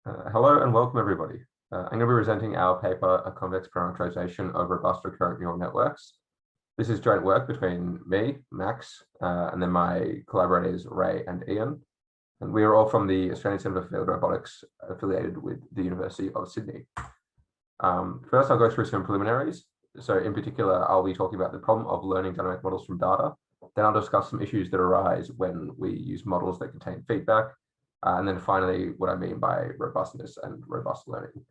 Hello and welcome everybody. I'm going to be presenting our paper, A Convex Parameterization of Robust Recurrent Neural Networks. This is joint work between me, Max, and then my collaborators, Ray and Ian. And we are all from the Australian Centre for Field Robotics, affiliated with the University of Sydney. First, I'll go through some preliminaries. So in particular, I'll be talking about the problem of learning dynamic models from data. Then I'll discuss some issues that arise when we use models that contain feedback. And then finally, what I mean by robustness and robust learning.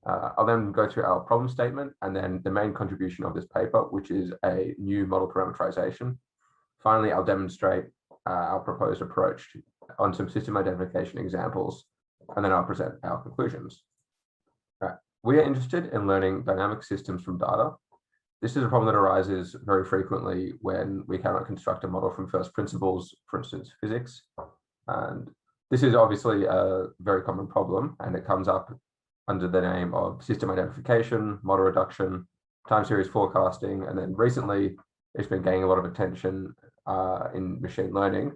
I'll then go through our problem statement and then the main contribution of this paper, which is a new model parameterization. Finally, I'll demonstrate our proposed approach on some system identification examples, and then I'll present our conclusions. We are interested in learning dynamic systems from data. This is a problem that arises very frequently when we cannot construct a model from first principles, for instance, physics. And this is obviously a very common problem, and it comes up under the name of system identification, model reduction, time series forecasting, and then recently it's been gaining a lot of attention in machine learning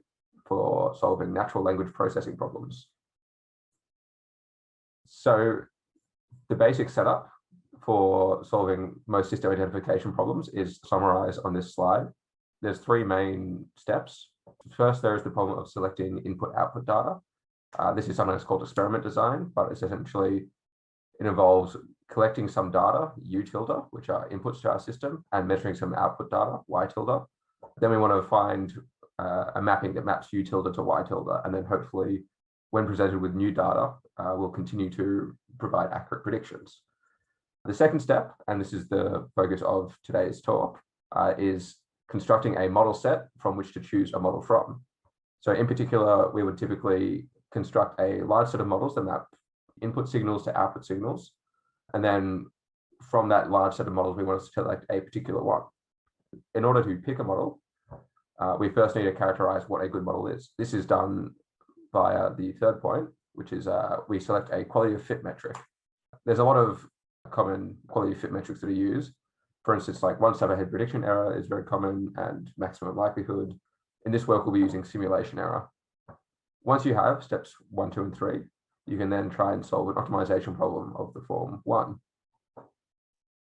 for solving natural language processing problems. So the basic setup for solving most system identification problems is summarized on this slide. There's three main steps. First, there is the problem of selecting input-output data. This is sometimes called experiment design, but it's essentially, it involves collecting some data, U tilde, which are inputs to our system, and measuring some output data, Y tilde. Then we want to find a mapping that maps U tilde to Y tilde, and then hopefully, when presented with new data, we'll continue to provide accurate predictions. The second step, and this is the focus of today's talk, is constructing a model set from which to choose a model from. So in particular, we would typically construct a large set of models that map input signals to output signals. And then from that large set of models, we want to select a particular one. In order to pick a model, we first need to characterize what a good model is. This is done via the third point, which is we select a quality of fit metric. There's a lot of common quality of fit metrics that are used. For instance, like one step ahead prediction error is very common, and maximum likelihood. In this work, we'll be using simulation error. Once you have steps 1, 2, and 3, you can then try and solve an optimization problem of the form 1.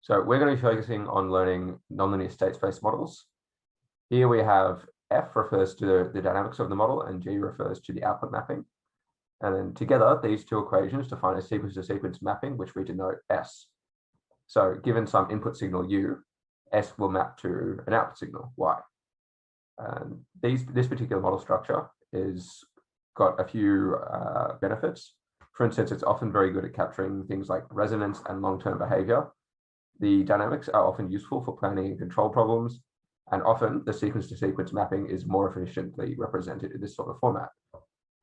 So we're going to be focusing on learning nonlinear state space models. Here we have F refers to the dynamics of the model and G refers to the output mapping. And then together, these two equations define a sequence-to-sequence mapping, which we denote S. So given some input signal U, S will map to an output signal, Y. And this particular model structure is got a few benefits. For instance, it's often very good at capturing things like resonance and long-term behavior. The dynamics are often useful for planning and control problems, and often the sequence-to-sequence mapping is more efficiently represented in this sort of format.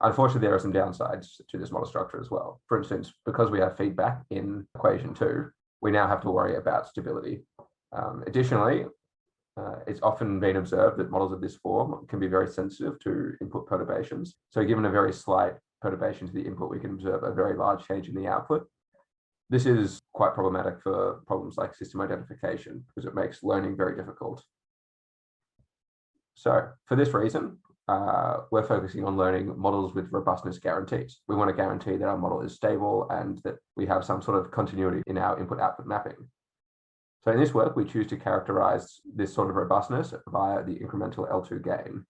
Unfortunately, there are some downsides to this model structure as well. For instance, because we have feedback in equation 2, we now have to worry about stability. Additionally, it's often been observed that models of this form can be very sensitive to input perturbations. So given a very slight perturbation to the input, we can observe a very large change in the output. This is quite problematic for problems like system identification because it makes learning very difficult. So for this reason, we're focusing on learning models with robustness guarantees. We want to guarantee that our model is stable and that we have some sort of continuity in our input-output mapping. So in this work, we choose to characterize this sort of robustness via the incremental L2 gain.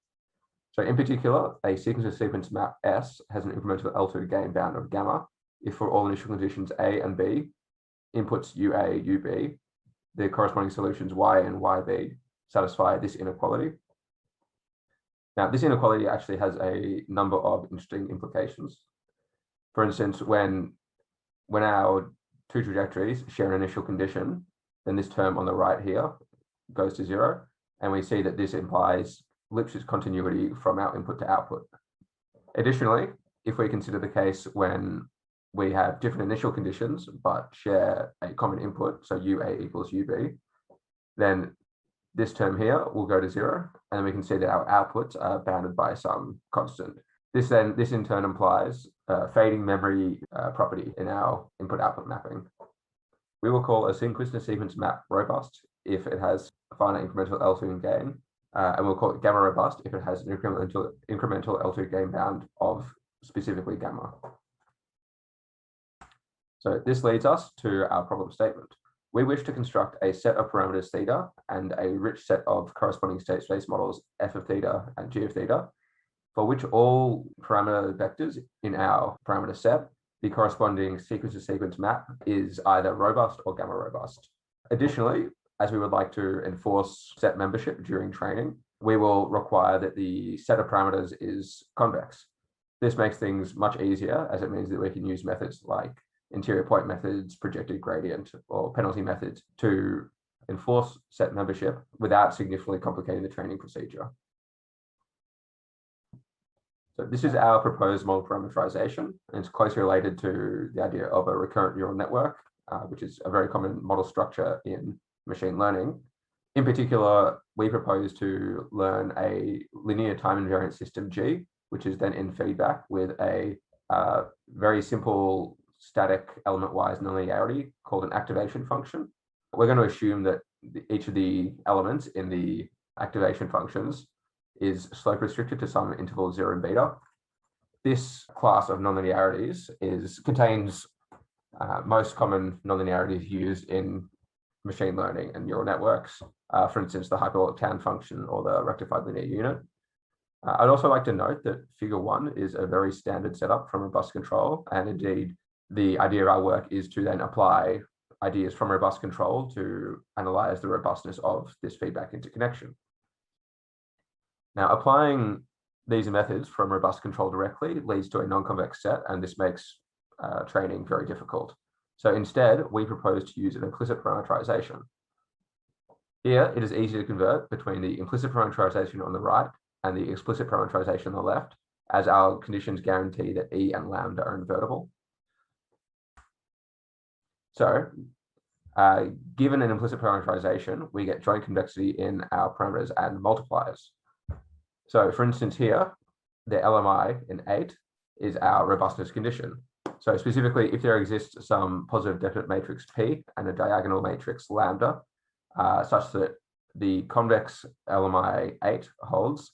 So in particular, a sequence-to-sequence map S has an incremental L2 gain bound of gamma if for all initial conditions A and B, inputs UA, UB, the corresponding solutions Y and YB satisfy this inequality. Now, this inequality actually has a number of interesting implications. For instance, when our two trajectories share an initial condition, then this term on the right here goes to 0. And we see that this implies Lipschitz continuity from our input to output. Additionally, if we consider the case when we have different initial conditions, but share a common input, so UA equals UB, then this term here will go to 0, and then we can see that our outputs are bounded by some constant. This in turn implies fading memory property in our input-output mapping. We will call a sequence-to-sequence map robust if it has a finite incremental L2 gain, and we'll call it gamma robust if it has an incremental L2 gain bound of specifically gamma. So this leads us to our problem statement. We wish to construct a set of parameters theta and a rich set of corresponding state space models f of theta and g of theta, for which all parameter vectors in our parameter set, the corresponding sequence-to-sequence map is either robust or gamma robust. Additionally, as we would like to enforce set membership during training, we will require that the set of parameters is convex. This makes things much easier, as it means that we can use methods like interior point methods, projected gradient, or penalty methods to enforce set membership without significantly complicating the training procedure. So this is our proposed model parameterization, and it's closely related to the idea of a recurrent neural network, which is a very common model structure in machine learning. In particular, we propose to learn a linear time invariant system G, which is then in feedback with a very simple static element-wise nonlinearity called an activation function. We're going to assume that each of the elements in the activation functions is slope restricted to some interval of 0 and beta. This class of nonlinearities contains most common nonlinearities used in machine learning and neural networks, for instance, the hyperbolic tan function or the rectified linear unit. I'd also like to note that figure 1 is a very standard setup from robust control, and indeed the idea of our work is to then apply ideas from robust control to analyze the robustness of this feedback interconnection. Now, applying these methods from robust control directly leads to a non-convex set, and this makes training very difficult. So instead, we propose to use an implicit parameterization. Here, it is easy to convert between the implicit parameterization on the right and the explicit parameterization on the left, as our conditions guarantee that E and lambda are invertible. So, given an implicit parameterization, we get joint convexity in our parameters and multipliers. So for instance here, the LMI in 8 is our robustness condition. So specifically, if there exists some positive definite matrix P and a diagonal matrix lambda, such that the convex LMI 8 holds,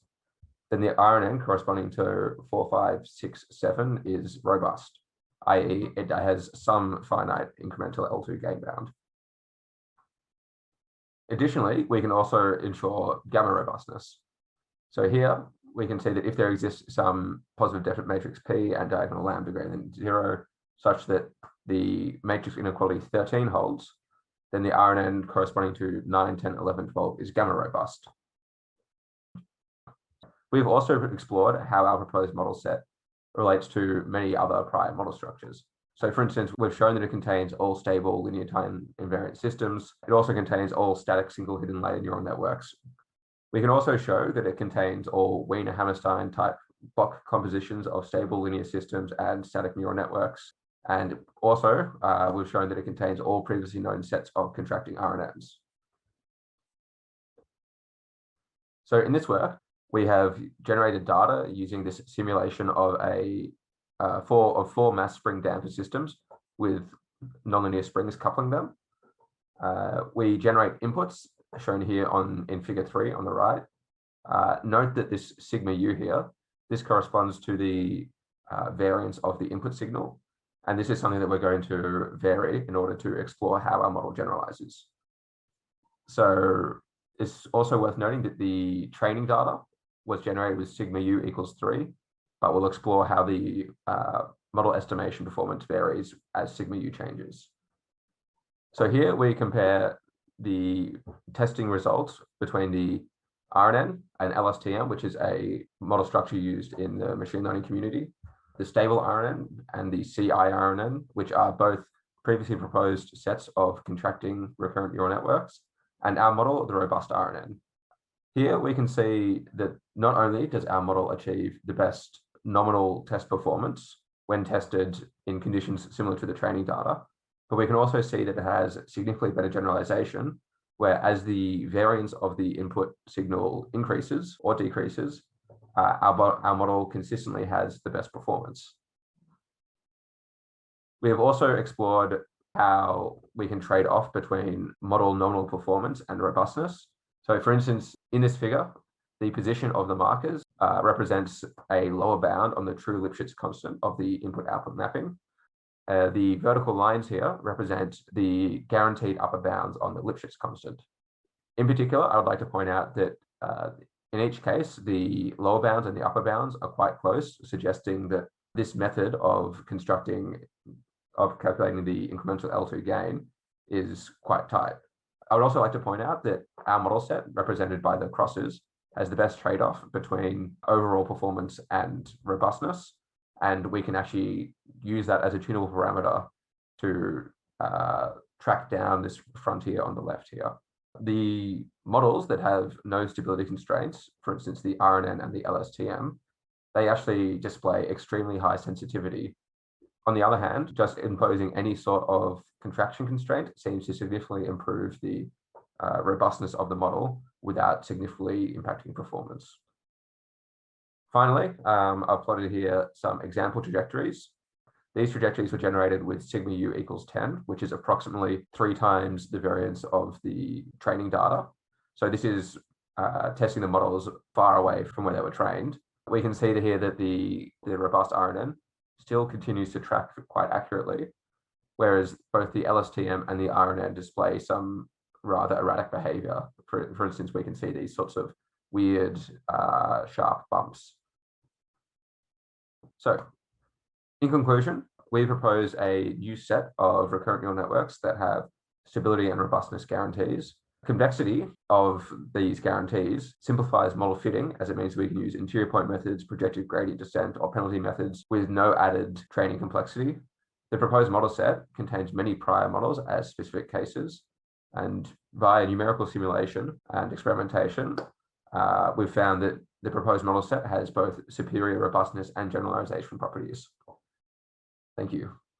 then the RNN corresponding to 4, 5, 6, 7 is robust, i.e. it has some finite incremental L2 gain bound. Additionally, we can also ensure gamma robustness. So here we can see that if there exists some positive definite matrix P and diagonal lambda greater than 0, such that the matrix inequality 13 holds, then the RNN corresponding to 9, 10, 11, 12 is gamma robust. We've also explored how our proposed model set relates to many other prior model structures. So for instance, we've shown that it contains all stable linear time invariant systems. It also contains all static single hidden layer neural networks. We can also show that it contains all Wiener-Hammerstein type block compositions of stable linear systems and static neural networks. And also, we've shown that it contains all previously known sets of contracting RNNs. So in this work, we have generated data using this simulation of four mass spring damper systems with nonlinear springs coupling them. We generate inputs shown here in figure 3 on the right. Note that this sigma u here, this corresponds to the variance of the input signal. And this is something that we're going to vary in order to explore how our model generalizes. So it's also worth noting that the training data was generated with sigma u equals 3, but we'll explore how the model estimation performance varies as sigma u changes. So here we compare the testing results between the RNN and LSTM, which is a model structure used in the machine learning community, the stable RNN and the CI-RNN, which are both previously proposed sets of contracting recurrent neural networks, and our model, the robust RNN. Here we can see that not only does our model achieve the best nominal test performance when tested in conditions similar to the training data, but we can also see that it has significantly better generalization, where as the variance of the input signal increases or decreases, our model consistently has the best performance. We have also explored how we can trade off between model nominal performance and robustness. So for instance, in this figure, the position of the markers represents a lower bound on the true Lipschitz constant of the input-output mapping. The vertical lines here represent the guaranteed upper bounds on the Lipschitz constant. In particular, I would like to point out that in each case, the lower bounds and the upper bounds are quite close, suggesting that this method of calculating the incremental L2 gain is quite tight. I would also like to point out that our model set, represented by the crosses, has the best trade-off between overall performance and robustness, and we can actually use that as a tunable parameter to track down this frontier on the left here. The models that have no stability constraints, for instance, the RNN and the LSTM, they actually display extremely high sensitivity. On the other hand, just imposing any sort of contraction constraint seems to significantly improve the robustness of the model without significantly impacting performance. Finally, I've plotted here some example trajectories. These trajectories were generated with sigma u equals 10, which is approximately 3 times the variance of the training data. So this is testing the models far away from where they were trained. We can see here that the robust RNN still continues to track quite accurately, whereas both the LSTM and the RNN display some rather erratic behavior. For instance, we can see these sorts of weird sharp bumps. So, in conclusion, we propose a new set of recurrent neural networks that have stability and robustness guarantees. Convexity of these guarantees simplifies model fitting, as it means we can use interior point methods, projected gradient descent, or penalty methods with no added training complexity. The proposed model set contains many prior models as specific cases, and via numerical simulation and experimentation, we've found that the proposed model set has both superior robustness and generalization properties. Thank you.